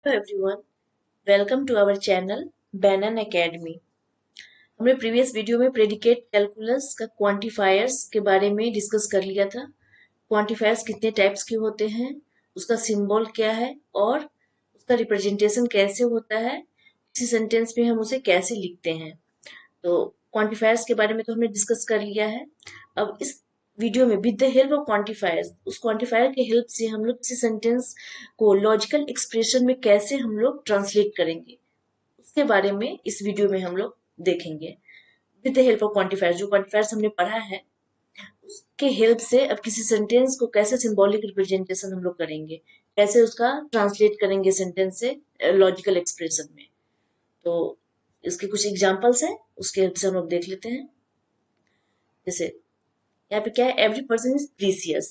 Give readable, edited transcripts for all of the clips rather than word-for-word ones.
Hello everyone, welcome to our channel Banyan Academy। हमने previous video में predicate calculus का quantifiers के बारे में डिस्कस कर लिया था। क्वांटिफायर्स कितने टाइप्स के होते हैं, उसका सिंबल क्या है और उसका रिप्रेजेंटेशन कैसे होता है, किसी सेंटेंस में हम उसे कैसे लिखते हैं। तो क्वांटिफायर्स के बारे में तो हमने डिस्कस कर लिया है। अब इस वीडियो में with the help of quantifiers, उस क्वांटिफायर के हेल्प से हम लोग किसी सेंटेंस को लॉजिकल एक्सप्रेशन में कैसे हम लोग ट्रांसलेट करेंगे, उसके बारे में इस वीडियो में हम लोग देखेंगे। With the help of quantifiers, जो क्वांटिफायर्स हमने पढ़ा है उसके हेल्प से अब किसी सेंटेंस को कैसे सिंबॉलिक रिप्रेजेंटेशन हम लोग करेंगे, कैसे उसका ट्रांसलेट करेंगे सेंटेंस से लॉजिकल एक्सप्रेशन में। तो इसके कुछ एग्जांपल्स हैं, उसके हेल्प से हम लोग देख लेते हैं। जैसे यहाँ पे क्या है, एवरी पर्सन इज प्रीसियस।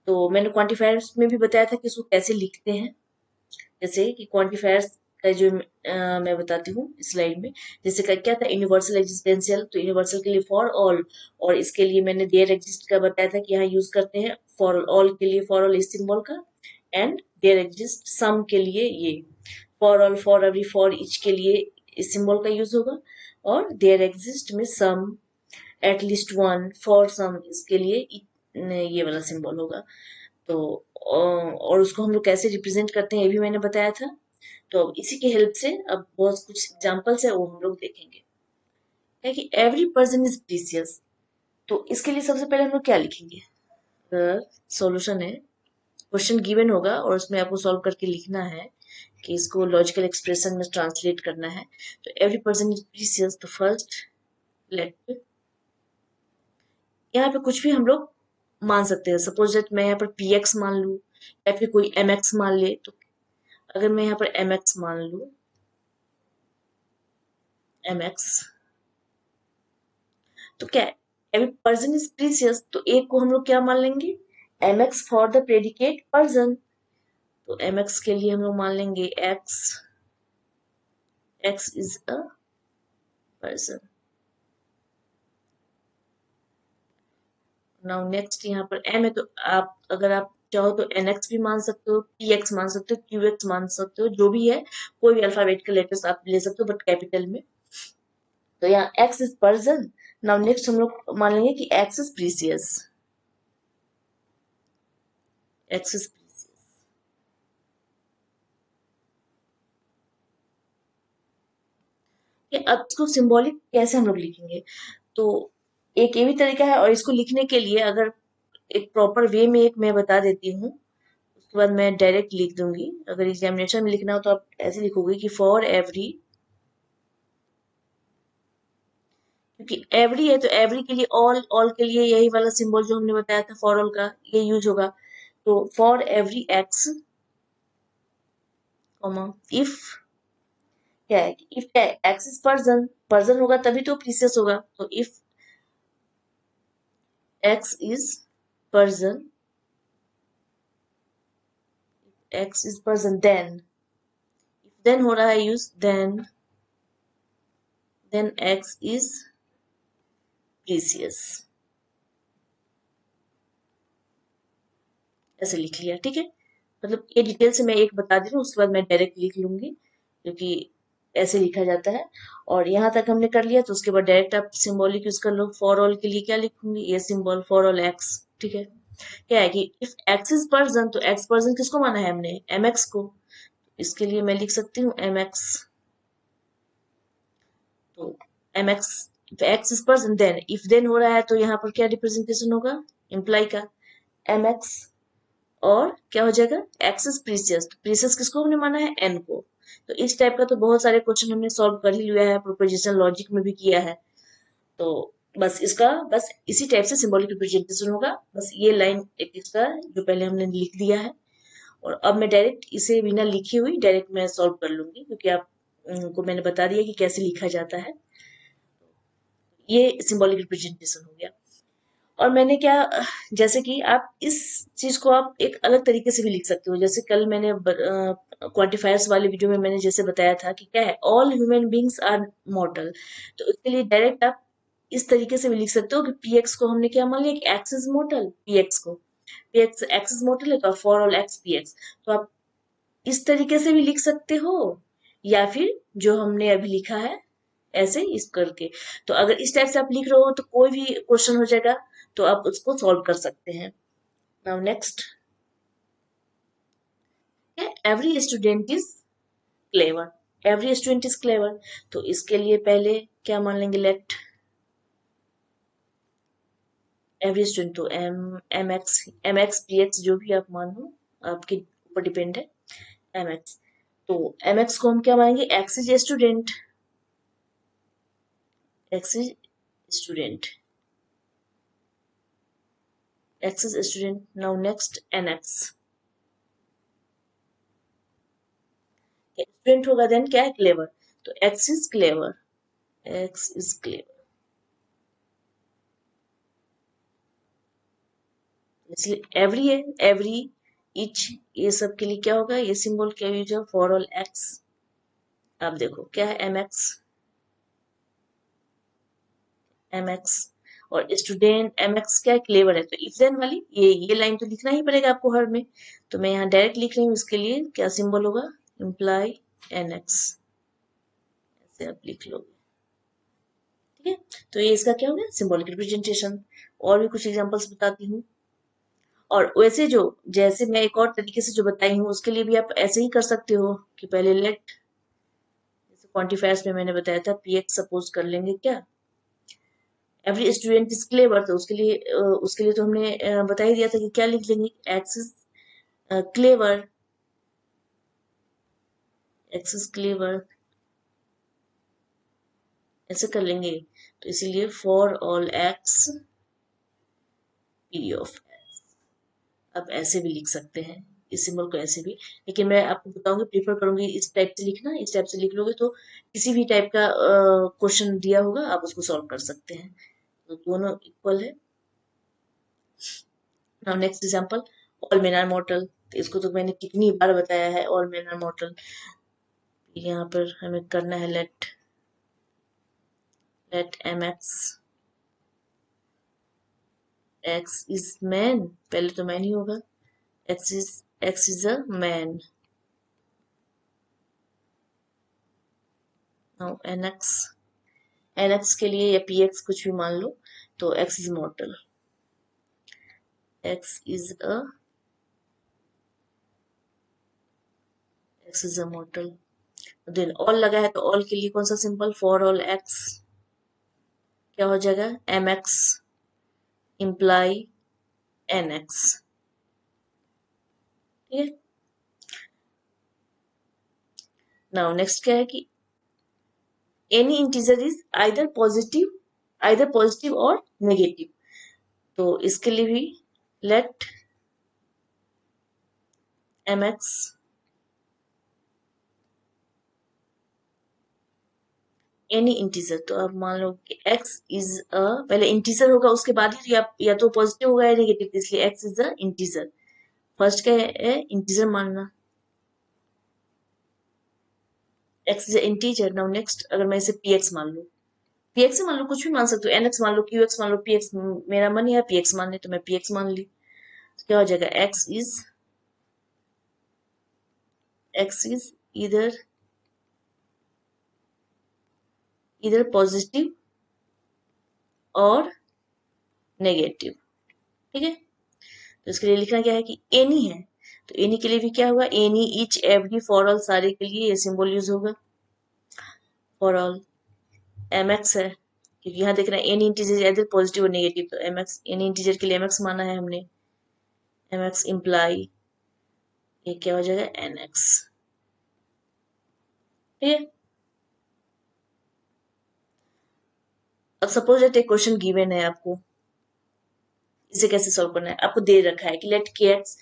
तो मैंने क्वांटिफायर्स में भी बताया था कि इसको कैसे लिखते हैं। जैसे कि क्वांटिफायर्स का जो मैं बताती हूँ स्लाइड में। जैसे क्या था, यूनिवर्सल एग्जिस्टेंशियल, तो यूनिवर्सल के लिए फॉर ऑल, और इसके लिए मैंने देयर एग्जिस्ट का बताया था कि यहाँ यूज करते हैं फॉर ऑल के लिए फॉर ऑल इस सिंबल का, एंड देयर एग्जिस्ट सम के लिए ये for all, for every, for each के लिए इस सिंबल का यूज होगा, और देयर एग्जिस्ट में सम, एटलीस्ट वन, फॉर सम इसके लिए ये वाला सिंबल होगा। तो और उसको हम लोग कैसे रिप्रेजेंट करते हैं ये भी मैंने बताया था। तो अब इसी के हेल्प से अब बहुत कुछ एग्जांपल्स है वो हम लोग देखेंगे। है कि एवरी पर्सन इज प्रीसियस, तो इसके लिए सबसे पहले हम लोग क्या लिखेंगे। सॉल्यूशन है, क्वेश्चन गिवन होगा और उसमें आपको सॉल्व करके लिखना है कि इसको लॉजिकल एक्सप्रेशन में ट्रांसलेट करना है। तो एवरी पर्सन इज प्रीसियस, तो फर्स्ट लेट, यहाँ पे कुछ भी हम लोग मान सकते हैं। सपोज दैट मैं यहाँ पर पी एक्स मान लूँ या फिर कोई एम एक्स मान ले। तो अगर मैं यहाँ पर एम एक्स मान लूँ, एम एक्स, तो क्या है, एवरी पर्सन इज प्रीसियस, तो एक को हम लोग क्या मान लेंगे, M x for the predicate person. तो एम एक्स के लिए हम लोग मान लेंगे x, x is a person. Now next यहाँ पर एम है, तो आप अगर आप चाहो तो एन एक्स भी मान सकते हो, पी एक्स मान सकते हो, क्यू एक्स मान सकते हो, जो भी है कोई भी अल्फाबेट के लेटर्स आप ले सकते हो बट कैपिटल में। तो यहाँ x is person. Now next हम लोग मान लेंगे कि x is precious, x is precious. अब इसको सिंबॉलिक कैसे हम लोग लिखेंगे, तो एक ये भी तरीका है, और इसको लिखने के लिए अगर एक प्रॉपर वे में एक मैं बता देती हूँ, उसके बाद मैं डायरेक्ट लिख दूंगी। अगर एग्जामिनेशन में लिखना हो तो आप ऐसे लिखोगे कि फॉर एवरी, क्योंकि एवरी है तो एवरी के लिए ऑल, ऑल के लिए यही वाला सिंबल जो हमने बताया था फॉर ऑल का ये यूज होगा। तो फॉर एवरी एक्स, इफ क्या है, इफ क्या है, एक्स इज पर्सन, पर्सन होगा तभी तो प्रीसियस होगा। तो if x is person, x is person, then हो रहा है use, then x is precious, ऐसे लिख लिया। ठीक है, मतलब ये डिटेल से मैं एक बता दे रही हूँ, उसके बाद मैं डायरेक्ट लिख लूंगी क्योंकि ऐसे लिखा जाता है। और यहाँ तक हमने कर लिया तो उसके बाद डायरेक्ट आप सिंबॉलिक यूज कर लो। फॉर ऑल के लिए क्या लिखूंगी, ये सिंबल फॉर ऑल एक्स। ठीक है, क्या है कि इफ एक्स इज पर्सन, तो एक्स पर्सन किसको माना है हमने, एम एक्स को। इसके लिए मैं लिख सकती हूँ एम एक्स। तो M x, x is person, then if then हो रहा है तो यहाँ पर क्या रिप्रेजेंटेशन होगा, इम्प्लाई का, एम एक्स, और क्या हो जाएगा, एक्स इज प्रीसियस। प्रीसियस किसको हमने माना है, एन को। तो इस टाइप का तो बहुत सारे क्वेश्चन हमने सॉल्व कर ही लिया है, प्रोपोजिशन लॉजिक में भी किया है। तो बस इसका बस इसी टाइप से सिंबॉलिक रिप्रेजेंटेशन होगा। बस ये लाइन एक इसका जो पहले हमने लिख दिया है, और अब मैं डायरेक्ट इसे बिना लिखी हुई डायरेक्ट मैं सॉल्व कर लूंगी क्योंकि आप को मैंने बता दिया कि कैसे लिखा जाता है। ये सिंबॉलिक रिप्रेजेंटेशन हो गया। और मैंने क्या, जैसे कि आप इस चीज को आप एक अलग तरीके से भी लिख सकते हो। जैसे कल मैंने क्वांटिफायर्स वाले वीडियो में मैंने जैसे बताया था कि क्या है, all human beings are mortal. तो इसके लिए डायरेक्ट आप इस तरीके से भी लिख सकते हो कि पी एक्स को हमने क्या मान लिया कि x is mortal, P x को, P x x is mortal है तो for all x P x. तो आप इस तरीके से भी लिख सकते हो या फिर जो हमने अभी लिखा है ऐसे इस करके। तो अगर इस टाइप से आप लिख रहे हो तो कोई भी क्वेश्चन हो जाएगा, तो आप उसको सॉल्व कर सकते हैं। Now next, every student is clever. Every student is clever, तो इसके लिए पहले क्या मान लेंगे, लेट एवरी स्टूडेंट, तो एम एक्स पी एक्स जो भी आप मान लो, आपके ऊपर डिपेंड है। एम एक्स, तो एम एक्स को हम क्या मानेंगे, x is student, x is student, x is student. Now next N x, student होगा देन क्या है, क्लेवर, तो x is clever, x is clever. इसलिए एवरी है, एवरी, इच, ये सब के लिए क्या होगा, ये सिंबल क्या यूज है, फॉर ऑल एक्स। अब देखो क्या है, एम एक्स, एम एक्स, और स्टूडेंट एम एक्स क्या है, क्लेवर है, तो इफ देन वाली ये लाइन तो लिखना ही पड़ेगा आपको हर में। तो मैं यहाँ डायरेक्ट लिख रही हूँ, इसके लिए क्या सिंबल होगा, इम्प्लाई एन एक्स, ऐसे आप लिख लोगे। ठीक है, तो ये इसका क्या हो गया, सिंबॉलिक रिप्रेजेंटेशन। और भी कुछ एग्जांपल्स बताती हूँ। और वैसे जो, जैसे मैं एक और तरीके से जो बताई हूँ उसके लिए भी आप ऐसे ही कर सकते हो कि पहले लेट, जैसे क्वांटिफायर्स में मैंने बताया था, पी एक्स सपोज कर लेंगे क्या, एवरी स्टूडेंट इज क्लेवर, तो उसके लिए तो हमने बता ही दिया था कि क्या लिख लेंगे, x is clever, x is clever, ऐसे कर लेंगे। तो इसीलिए for all x P of, आप ऐसे भी लिख सकते हैं इस सिंबल को, ऐसे भी। लेकिन मैं आपको बताऊंगी, प्रीफर करूंगी इस टाइप से लिखना, इस टाइप से लिख लोगे तो किसी भी टाइप का क्वेश्चन दिया होगा आप उसको सॉल्व कर सकते हैं, तो दोनों इक्वल है। Now next example, all men are mortal, तो इसको तो मैंने कितनी बार बताया है, ऑल मेन आर मॉर्टल। यहाँ पर हमें करना है let M x, x is man, पहले तो मैन ही होगा, x is a man. Now N x के लिए या पी एक्स कुछ भी मान लो, तो x is mortal, x is a x is a mortal. Then all लगा है, तो ऑल के लिए कौन सा सिंपल, फॉर ऑल एक्स क्या हो जाएगा, M x imply N x. ठीक है, नाउ नेक्स्ट क्या है कि any integer is either positive और नेगेटिव, तो इसके लिए भी let M x any integer, तो अब मान लो कि x इज अ, पहले इंटीजर होगा उसके बाद ही या तो पॉजिटिव होगा या नेगेटिव, इसलिए x is a integer. First क्या है, इंटीजर मानना, x is a integer. Now next, अगर मैं इसे px मान लूं, px मान लो, कुछ भी मान सकते हो, nx मान लो, qx मान लो, px, मेरा मन है px मानने, तो मैं px मान ली, तो क्या हो जाएगा, x इज इधर इधर पॉजिटिव और नेगेटिव। ठीक है, तो इसके लिए लिखना क्या है कि एनी है, तो एनी के लिए भी क्या होगा, any, each, every, for all, सारे के लिए ये सिंबल यूज होगा, फॉर ऑल। एम एक्स है, क्योंकि यहाँ देख रहे हैं एनी इंटीजर इधर पॉजिटिव और नेगेटिव, तो एम एक्स, एनी इंटीजर के लिए एम एक्स माना है हमने, एम एक्स इम्प्लाई, ये क्या हो जाएगा, एन एक्स। ठीक है, अब सपोज दैट एक क्वेश्चन गिवन है आपको, इसे कैसे सॉल्व करना है, आपको दे रखा है कि let K x,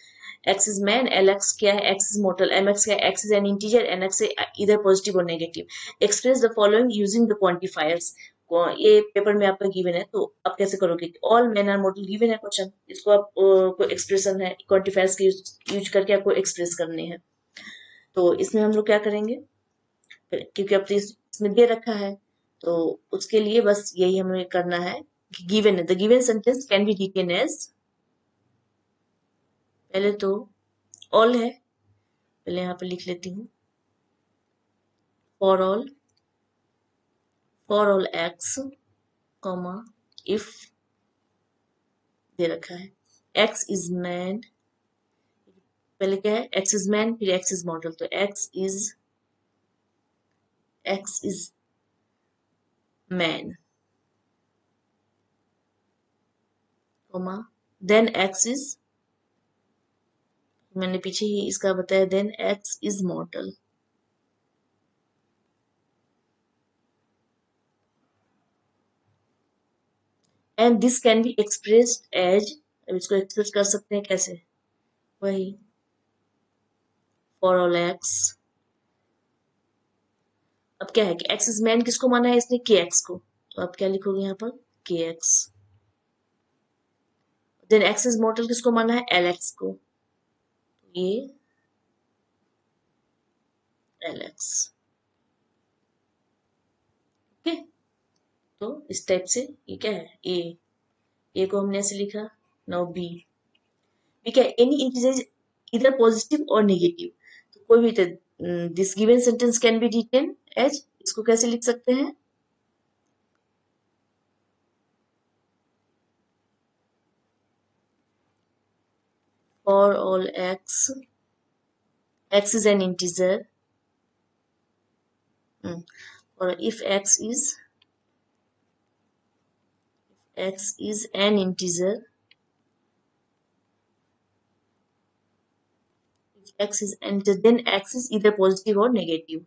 x is man, L x क्या है, x is mortal, M x क्या है, x is an integer, N x इधर पॉजिटिव और negative. Express the following using the quantifiers, ये पेपर में आपका गिवन है, तो आप कैसे करोगे, all man are mortal given है क्वेश्चन, इसको आप कोई एक्सप्रेशन है क्वांटिफायर्स के यूज करके आपको एक्सप्रेस करने हैं। तो इसमें हम लोग क्या करेंगे, क्योंकि अब तो इसमें दे रखा है, तो उसके लिए बस यही हमें करना है कि गिवन है, the given sentence can be written as, पहले तो ऑल है, पहले यहाँ पे लिख लेती हूँ for all x comma if दे रखा है एक्स इज मैन, पहले क्या है एक्स इज मैन फिर एक्स इज मॉडल, तो x is man comma then x is, मैंने पीछे ही इसका बताया, then x is mortal, and this can be expressed as, अब इसको एक्सप्रेस कर सकते हैं कैसे, वही फॉर ऑल एक्स, अब क्या है कि एक्स इज मैन किसको माना है इसने, के एक्स को, तो आप क्या लिखोगे यहाँ पर के x, then x is mortal किसको माना है एल एक्स को, तो ये एल एक्स, ओके। तो इस टाइप से ये क्या है ए को हमने ऐसे लिखा, नाउ बी क्या है एनी इंटीजर इधर पॉजिटिव और नेगेटिव, तो कोई भी this given sentence can be written as, इसको कैसे लिख सकते हैं for all x is an integer, or if x is an integer, if x is an integer then x is either positive or negative,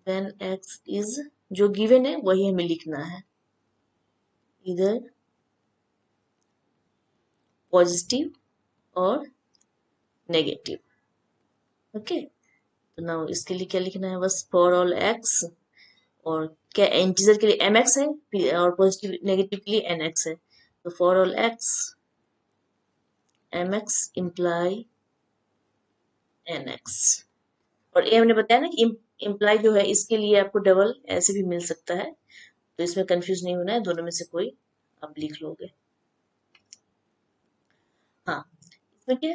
then x is जो given है वही हमें लिखना है, either positive और नेगेटिव, ओके। तो now इसके लिए क्या लिखना है, बस फॉर ऑल एक्स, और क्या इंटीजर के लिए एम एक्स है और पॉजिटिव नेगेटिव के लिए एन एक्स है, तो for all x M x imply N x, और ये हमने बताया ना कि इम्प्लाई जो है इसके लिए आपको डबल ऐसे भी मिल सकता है, तो इसमें कंफ्यूज नहीं होना है, दोनों में से कोई आप लिख लोगे। हाँ, इसमें क्या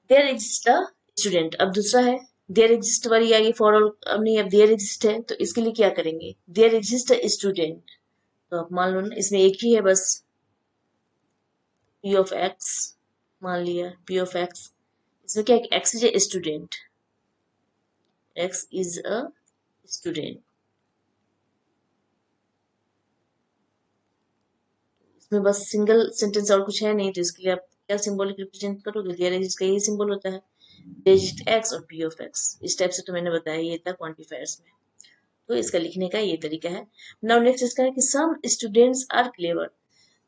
देयर एग्जिस्ट अ स्टूडेंट, अब दूसरा है देयर एग्जिस्ट वाली आगे फॉर ऑल, अब नहीं, अब देयर एग्जिस्ट है तो इसके लिए क्या करेंगे, देयर एग्जिस्ट अ स्टूडेंट, तो आप मान लो ना इसमें एक ही है बस पी ऑफ एक्स, मान लिया पी ऑफ एक्स, इसमें क्या है x is a student, x is a student, इसमें बस सिंगल सेंटेंस और कुछ है नहीं, तो इसके लिए आप क्या सिंबॉलिक रिप्रेजेंट करोगे, देयर एग्जिस्ट का यही सिंबल होता है, देयर एग्जिस्ट एक्स और पी ऑफ एक्स, इस टाइप से तो मैंने बताया ये था क्वांटिफायर्स में, तो इसका लिखने का ये तरीका है। नाउ नेक्स्ट इसका है कि सम स्टूडेंट्स आर क्लेवर,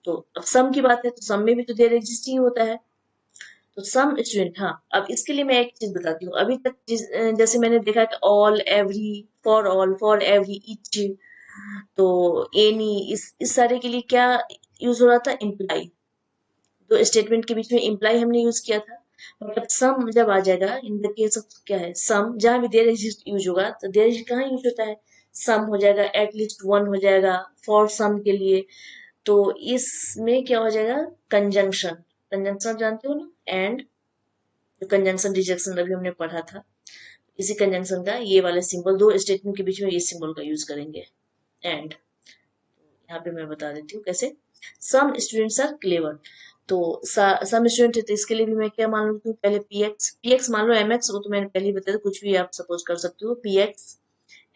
तो अब सम की बात है तो सम में भी तो देयर एग्जिस्ट ही होता है, तो सम स्टूडेंट, हाँ अब इसके लिए मैं एक चीज बताती हूँ, अभी तक जैसे मैंने देखा कि all every for every each, तो एनी, इस सारे के लिए क्या यूज हो रहा था, इम्प्लाई, दो स्टेटमेंट के बीच में इम्प्लाई हमने यूज किया था, बट सम जब आ जाएगा इन द केस ऑफ क्या है सम, जहां भी देयर एग्जिस्ट यूज होगा, तो देयर एग्जिस्ट कहाँ यूज होता है, सम हो जाएगा, एटलीस्ट वन हो जाएगा फॉर सम के लिए, तो इसमें क्या हो जाएगा कंजंक्शन, कंजंक्शन जानते हो ना, एंड जो कंजंक्शन रिजेक्शन अभी हमने पढ़ा था, इसी कंजंक्शन का ये वाला सिंबल, दो स्टेटमेंट के बीच में ये सिंबल का यूज करेंगे, एंड यहाँ पे मैं बता देती हूँ कैसे, सम स्टूडेंट्स आर क्लेवर, तो सम स्टूडेंट है तो इसके लिए भी मैं क्या मान लेती हूँ, पहले पी एक्स मान लो एम एक्स, वो तो मैंने पहले ही बताया, कुछ भी आप सपोज कर सकते हो, P x,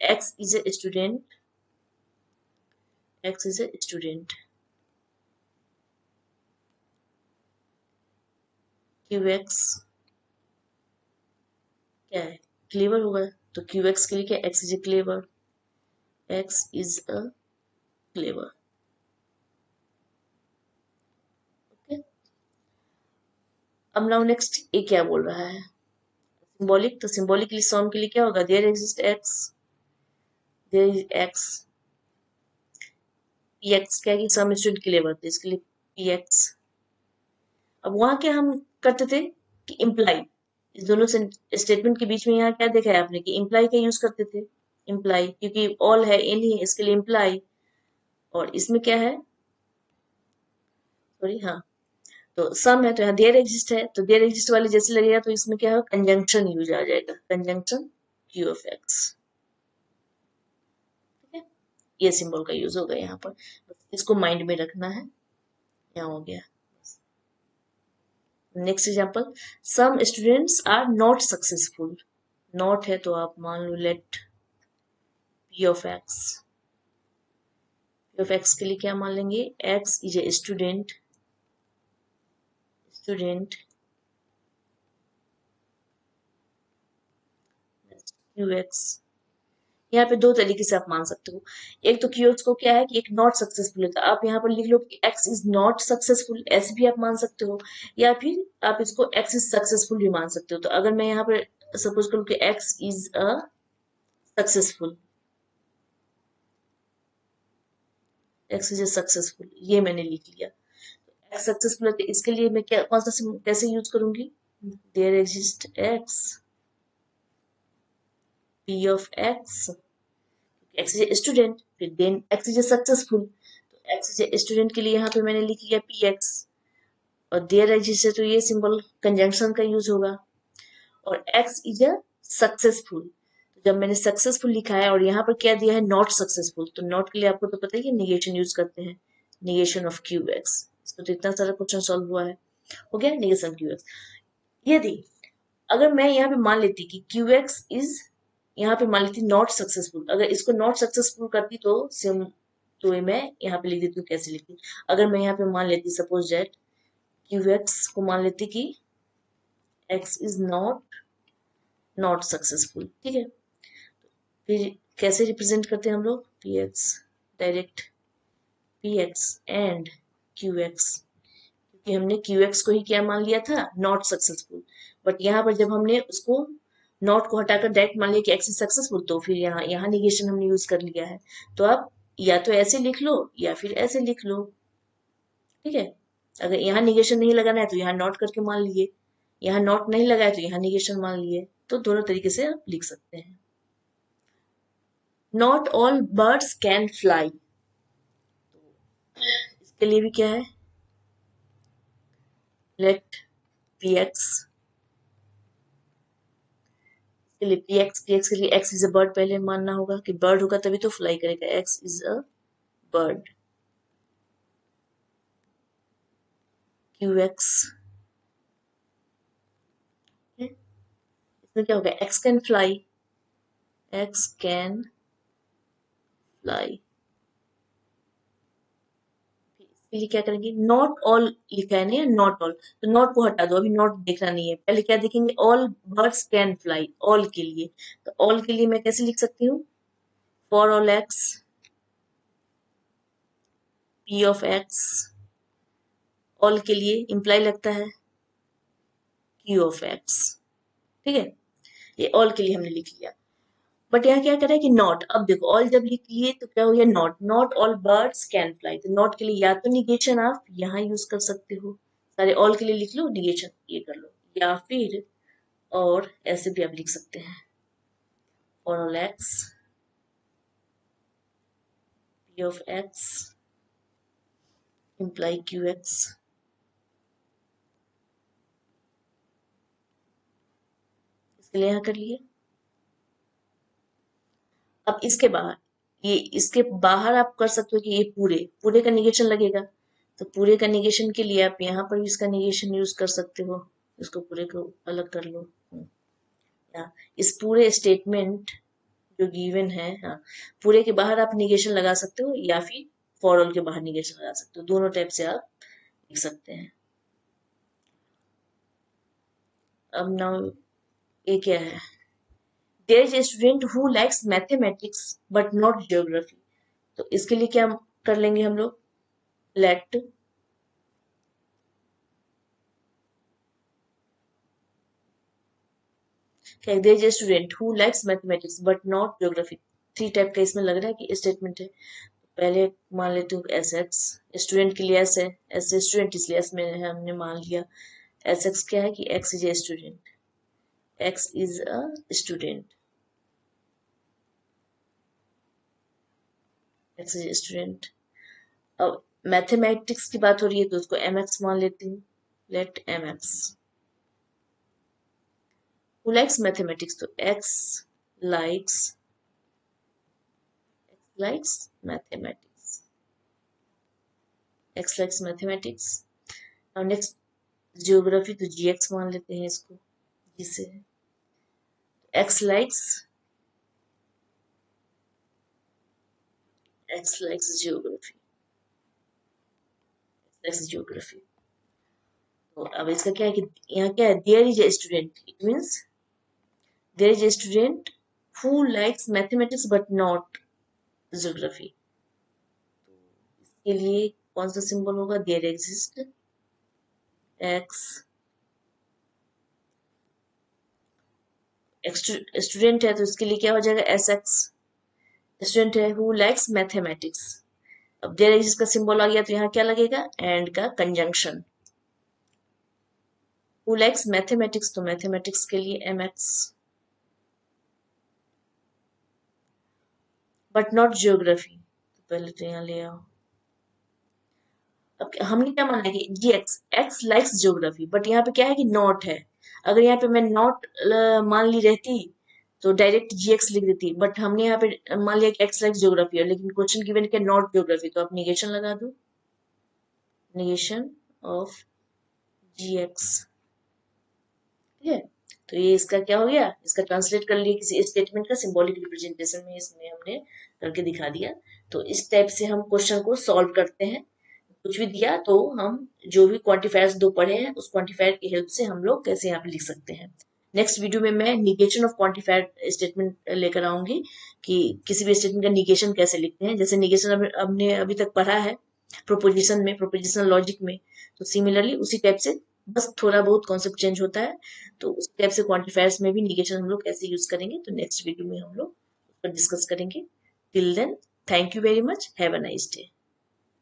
x is a student, x is a student, Q x क्या है क्लेवर होगा, तो क्यू एक्स के लिए क्या x is A clever, x is a clever, okay. अब नाउ नेक्स्ट ये क्या बोल रहा है सिंबॉलिक, तो सिंबॉलिकली सम के लिए क्या होगा, there exist x, there is x, P x क्या है कि सम स्टूडेंट क्लेवर, तो इसके लिए पी एक्स, अब वहां क्या हम करते थे कि इम्प्लाई, इस दोनों स्टेटमेंट के बीच में यहाँ क्या देखा है आपने कि इम्प्लाई का यूज करते थे, इम्प्लाई क्योंकि ऑल है इन ही, इसके लिए इम्प्लाई, और इसमें क्या है सॉरी हाँ, तो सम है तो यहाँ देयर एग्जिस्ट है, तो देयर एग्जिस्ट वाले जैसे लगेगा तो इसमें क्या होगा, कंजंक्शन यूज आ जाएगा, कंजंक्शन क्यू ऑफ एक्स। ठीक है, ये सिंबल का यूज होगा यहाँ पर, इसको माइंड में रखना है। यहाँ हो गया। Next example, some students are not successful. Not है तो आप मान लो let P of x. P of x के लिए क्या मान लेंगे, x is a student, student Q x. यहाँ पे दो तरीके से आप मान सकते हो। एक तो क्यू एक्स को क्या है कि एक नॉट सक्सेसफुल है, तो आप यहाँ पर लिख लो कि एक्स इज नॉट सक्सेसफुल, ऐसे भी आप मान सकते हो, या फिर आप इसको एक्स इज सक्सेसफुल भी मान सकते हो। तो अगर मैं यहाँ पर सपोज करूँ कि x is a successful, x is a successful, ये मैंने लिख लिया। एक्स सक्सेसफुल है तो इसके लिए मैं क्या, कौन सा कैसे यूज करूंगी, there exist x P of x, x is a student, फिर then x is a successful, तो एक्स इज ए स्टूडेंट के लिए यहाँ पे मैंने लिख लिया पी एक्स, और देयर एग्जिस्ट है तो ये सिंबल कंजंक्शन का यूज होगा, और एक्स इज अ सक्सेसफुल, जब मैंने सक्सेसफुल लिखा है और यहाँ पर क्या दिया है नॉट सक्सेसफुल, तो नॉट के लिए आपको तो पता ही है निगेशन यूज करते हैं, निगेशन ऑफ क्यू एक्स। तो इतना सारा क्वेश्चन सॉल्व हुआ है, हो गया निगेशन क्यू एक्स। यदि अगर मैं यहाँ पे मान लेती कि क्यू एक्स इज, यहाँ पे मान लेती नॉट सक्सेसफुल, अगर इसको नॉट सक्सेसफुल करती तो सिम, तो ये मैं यहाँ पे लिख देती हूँ, कैसे लिखती, अगर मैं यहाँ पे मान लेती सपोज दैट क्यू एक्स को मान लेती कि x is not not successful, ठीक है, फिर कैसे रिप्रेजेंट करते हैं हम लोग, P x, direct P x and Q x, क्योंकि हमने क्यू एक्स को ही क्या मान लिया था, नॉट सक्सेसफुल, बट यहाँ पर जब हमने उसको नॉट को हटाकर डायरेक्ट मान लिया कि एक्स इज सक्सेसफुल, तो फिर यहाँ यहाँ निगेशन हमने यूज कर लिया है, तो आप या तो ऐसे लिख लो या फिर ऐसे लिख लो, ठीक है। अगर यहाँ निगेशन नहीं लगाना है तो यहाँ नॉट करके मान लिए, यहाँ नॉट नहीं लगाया तो यहाँ निगेशन मान लिए, तो दोनों तरीके से आप लिख सकते हैं। Not all birds can fly, इसके लिए भी क्या है, लेट पी एक्स, के लिए पी एक्स के लिए एक्स इज अ बर्ड पहले मानना होगा कि बर्ड होगा तभी तो फ्लाई करेगा, x is a bird, Q x, इसमें क्या होगा, x can fly, x can fly, इसके लिए क्या करेंगे, नॉट ऑल लिखा है नहीं, नॉट ऑल, तो नॉट को हटा दो, अभी नॉट देखना नहीं है, पहले क्या देखेंगे, all birds can fly, all के लिए, तो ऑल के लिए मैं कैसे लिख सकती हूँ, for all x P of x, all के लिए इंप्लाई लगता है क्यू ऑफ एक्स, ठीक है, ये ऑल के लिए हमने लिख लिया। बट यहाँ क्या करें कि नॉट, अब देखो ऑल जब लिख लिए तो क्या हो गया, not, not all birds can fly, तो नॉट के लिए या तो निगेशन आप यहाँ यूज कर सकते हो, सारे ऑल के लिए लिख लो निगेशन ये कर लो, या फिर और ऐसे भी आप लिख सकते हैं, for all x P of x imply Q x, इसके लिए यहाँ कर लिए। अब इसके बाहर, ये इसके बाहर आप कर सकते हो कि ये पूरे पूरे का निगेशन लगेगा, तो पूरे का निगेशन के लिए आप यहाँ पर भी इसका निगेशन यूज कर सकते हो, इसको पूरे को अलग कर लो, या इस पूरे स्टेटमेंट जो गिवन है, हाँ, पूरे के बाहर आप निगेशन लगा सकते हो या फिर फॉर ऑल के बाहर निगेशन लगा सकते हो, दोनों टाइप से आप लिख सकते हैं। अब नाउ ये क्या है, there is a student who likes mathematics but not geography, तो इसके लिए क्या कर लेंगे हम लोग, let there is a student who likes mathematics but not geography, three type का इसमें लग रहा है कि स्टेटमेंट है, पहले मान लेते हो एस एक्स, स्टूडेंट के लिए एस है, एस स्टूडेंट इसलिए एस में हमने मान लिया, एस एक्स क्या है कि x is a student, x is a student, x is a student. अब मैथमेटिक्स की बात हो रही है तो उसको एम एक्स मान लेती हूँ, let mx. Who likes mathematics? तो x likes mathematics. x likes mathematics. Now next geography, तो gx मान लेते हैं इसको, जिसे x likes geography. तो अब इसका क्या है कि यहाँ क्या है, there is a student, it means there is a student who likes mathematics but not geography. इसके लिए कौन सा सिंबल होगा, देयर एग्जिस्ट एक्स. स्टूडेंट है तो इसके लिए क्या हो जाएगा, एस एक्स. स्टूडेंट है हु लाइक्स मैथमेटिक्स. अब देयर एग्जिस्ट का सिंबल आ गया तो यहाँ क्या लगेगा, एंड का कंजंक्शन. हु लाइक्स मैथमेटिक्स, तो मैथमेटिक्स के लिए M x, but not geography. पहले तो यहाँ ले आओ. अब हमने क्या माना है कि जी एक्स लाइक्स जियोग्राफी, बट यहाँ पे क्या है कि नॉट है. अगर यहाँ पे मैं नॉट मान ली रहती तो डायरेक्ट जी एक्स लिख देती, बट हमने यहाँ पे मान लिया कि एक्स लाइक्स जियोग्राफी है, लेकिन क्वेश्चन गिवन है नॉट जियोग्राफी, तो आप निगेशन लगा दो, निगेशन ऑफ जी एक्स. ठीक है, तो ये इसका क्या हो गया, इसका ट्रांसलेट कर लिया किसी स्टेटमेंट का सिंबॉलिक रिप्रेजेंटेशन में, इसमें हमने करके दिखा दिया. तो इस टाइप से हम क्वेश्चन को सॉल्व करते हैं. कुछ भी दिया तो हम जो भी क्वांटिफायर्स दो पढ़े हैं उस क्वांटिफायर की हेल्प से हम लोग कैसे यहाँ पे लिख सकते हैं. नेक्स्ट वीडियो में मैं निगेशन ऑफ क्वांटिफायर स्टेटमेंट लेकर आऊंगी कि किसी भी स्टेटमेंट का निगेशन कैसे लिखते हैं. जैसे निगेशन हमने अभी तक पढ़ा है प्रोपोजिशन में, प्रोपोजिशनल लॉजिक में, तो सिमिलरली उसी टाइप से बस थोड़ा बहुत कॉन्सेप्ट चेंज होता है. तो उस टाइप से क्वांटिफायर्स में भी निगेशन हम लोग कैसे यूज करेंगे, तो नेक्स्ट वीडियो में हम लोग डिस्कस करेंगे. Till then, thank you very much, have a nice day.